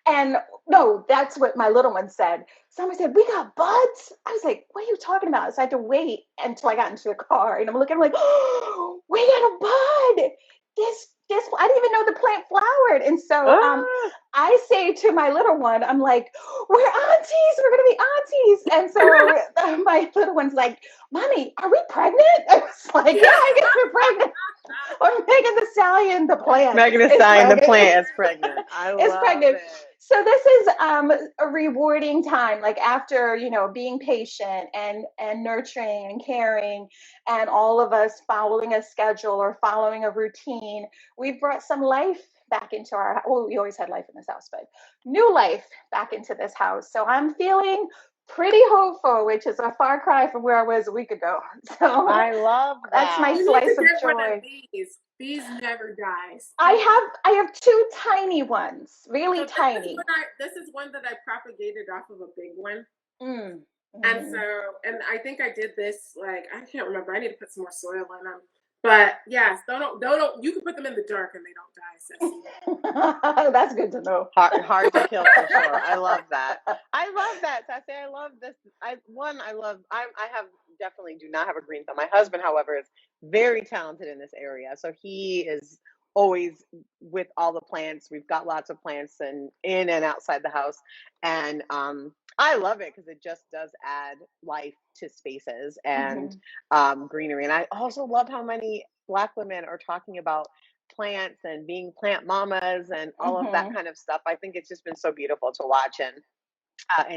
And no, that's what my little one said. Somebody said, we got buds. I was like, what are you talking about? So I had to wait until I got into the car, and I'm looking, I'm like, oh, we got a bud. This, I didn't even know the plant flowered. And so I say to my little one, I'm like, we're aunties. We're going to be aunties. And so my little one's like, Mommy, are we pregnant? I was like, yeah, I guess we're pregnant. Or Megan Thee Stallion, the plant. Megan Thee Stallion, the plant is pregnant. I love pregnant. it. So this is a rewarding time, like after, being patient and nurturing and caring, and all of us following a schedule or following a routine. We've brought some life back into our, well, we always had life in this house, but new life back into this house. So I'm feeling pretty hopeful, which is a far cry from where I was a week ago. So I love that. That's my slice of joy. These never dies. I have two tiny ones, really so tiny. This is one that I propagated off of a big one. Mm. And so, and I think I did this, like, I can't remember. I need to put some more soil in them. But yes, don't. You can put them in the dark and they don't die, Cessi. That's good to know. Hard to kill for sure. I love that. I love that, Cessi. I love this. I have definitely do not have a green thumb. My husband, however, is very talented in this area. So he is always with all the plants. We've got lots of plants and in and outside the house. And I love it because it just does add life to spaces and greenery. And I also love how many Black women are talking about plants and being plant mamas and all of that kind of stuff. I think it's just been so beautiful to watch and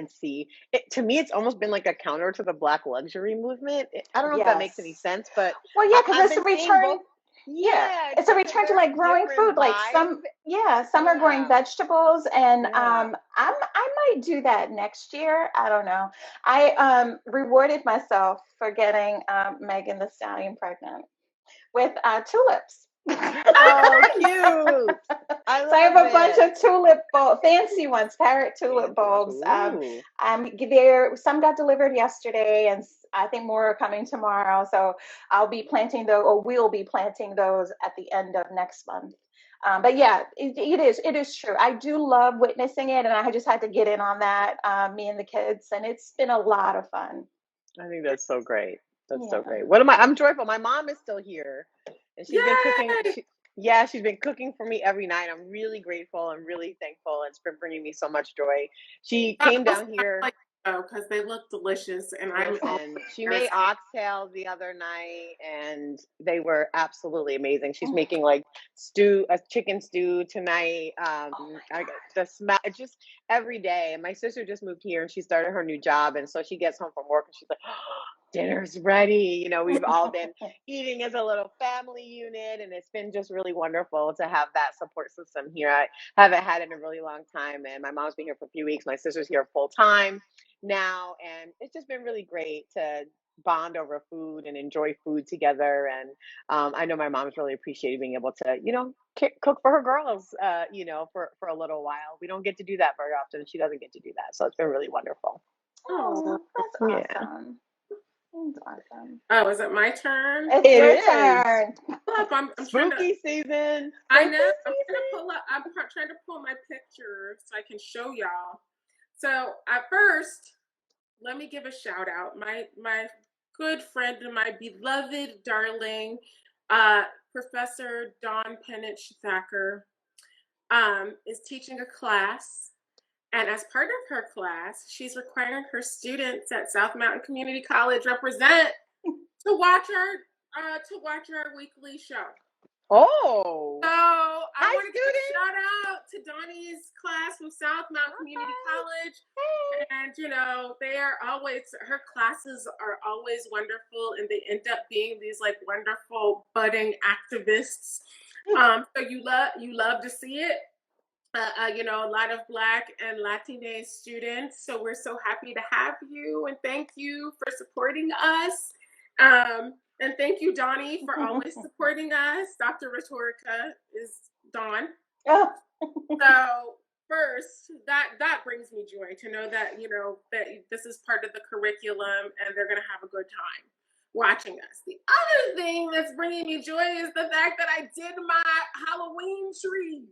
see. To me, it's almost been like a counter to the Black luxury movement. I don't know if that makes any sense, but because it's a return. It's a return to like growing food. Like some are growing vegetables, and I might do that next year. I don't know. I rewarded myself for getting Megan Thee Stallion pregnant with tulips. Oh, cute! I have a bunch of tulip fancy ones, parrot tulip bulbs. Some got delivered yesterday, and I think more are coming tomorrow. So I'll be planting we'll be planting those at the end of next month. But yeah, it is true. I do love witnessing it, and I just had to get in on that, me and the kids, and it's been a lot of fun. I think that's so great. That's so great. I'm joyful. My mom is still here. And she's been cooking. She's been cooking for me every night. I'm really grateful and really thankful. It's been bringing me so much joy. She came down here because they look delicious, and she made oxtails the other night, and they were absolutely amazing. She's making like a chicken stew tonight. The smell just every day. And my sister just moved here, and she started her new job, and so she gets home from work, and she's like, dinner's ready. We've all been eating as a little family unit, and it's been just really wonderful to have that support system here. I haven't had it in a really long time, and my mom's been here for a few weeks. My sister's here full time now, and it's just been really great to bond over food and enjoy food together. And I know my mom's really appreciated being able to, cook for her girls, for a little while. We don't get to do that very often. She doesn't get to do that. So it's been really wonderful. Oh, that's awesome. Awesome. Oh, is it my turn? It's your turn. I'm Spooky season. I know. I'm trying to pull my picture so I can show y'all. So at first, let me give a shout out. My good friend and my beloved darling, Professor Dawn Penich Thacker, is teaching a class. And as part of her class, she's requiring her students at South Mountain Community College represent to watch our weekly show. Oh. So I want to give a shout out to Donnie's class from South Mountain Community College. And her classes are always wonderful, and they end up being these like wonderful budding activists. So you love to see it. A lot of Black and Latina students. So we're so happy to have you, and thank you for supporting us. And thank you, Donnie, for always supporting us. Dr. Rhetorica is Dawn. Oh. So first, that brings me joy to know that, that this is part of the curriculum, and they're going to have a good time watching us. The other thing that's bringing me joy is the fact that I did my Halloween tree.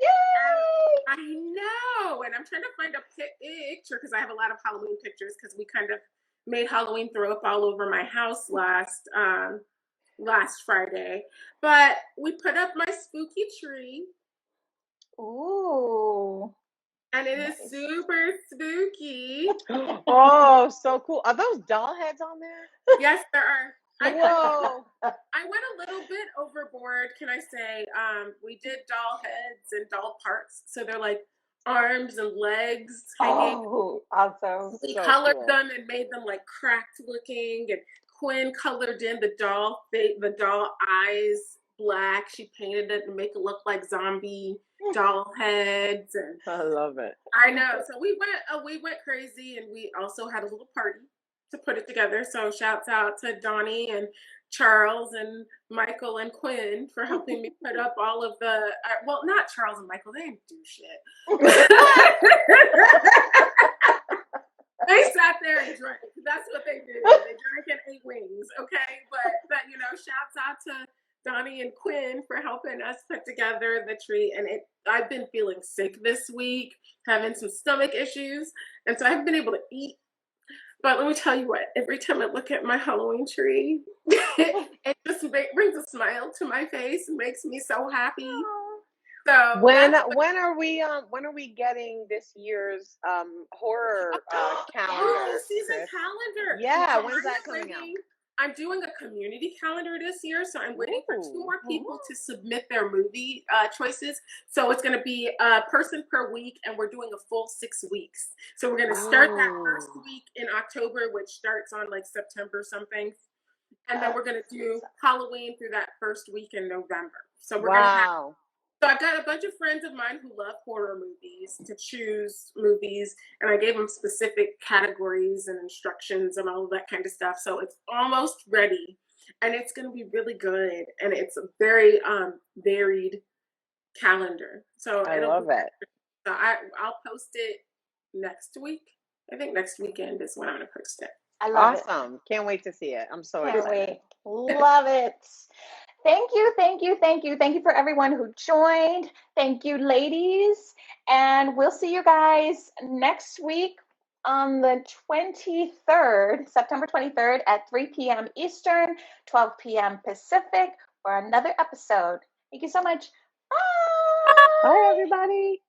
Yay! I know, and I'm trying to find a picture because I have a lot of Halloween pictures because we kind of made Halloween throw up all over my house last Friday. But we put up my spooky tree. Ooh. And it Nice. is super spooky. Oh, so cool. Are those doll heads on there? Yes, there are. Whoa. I went a little bit overboard, can I say. We did doll heads and doll parts. So they're like arms and legs hanging. Oh, awesome. We So colored cool. them and made them like cracked looking. And Quinn colored in the doll eyes black. She painted it to make it look like zombie doll heads. And I love it. I know. So we went crazy, and we also had a little party to put it together. So shouts out to Donnie and Charles and Michael and Quinn for helping me put up all of the. Well, not Charles and Michael; they didn't do shit. They sat there and drank. That's what they did. They drank and ate wings. Okay, but shouts out to Donnie and Quinn for helping us put together the tree. And I've been feeling sick this week, having some stomach issues, and so I haven't been able to eat. But let me tell you what, every time I look at my Halloween tree, it just brings a smile to my face and makes me so happy. So when are we getting this year's horror calendar? Oh, season calendar. Yeah, when's that coming out? I'm doing a community calendar this year, so I'm waiting for 2 more people to submit their movie choices. So it's going to be a person per week, and we're doing a full 6 weeks. So we're going to start that first week in October, which starts on like September something, and then we're going to do Halloween through that first week in November. So we're going to have. So I've got a bunch of friends of mine who love horror movies to choose movies, and I gave them specific categories and instructions and all of that kind of stuff. So it's almost ready, and it's going to be really good, and it's a very varied calendar. So I love it. So I'll post it next week. I think next weekend is when I'm going to post it. I love it. Awesome. Can't wait to see it. I'm so excited. Love it. Thank you for everyone who joined. Thank you, ladies. And we'll see you guys next week on the 23rd, September 23rd at 3 p.m. Eastern, 12 p.m. Pacific for another episode. Thank you so much. Bye. Bye, everybody.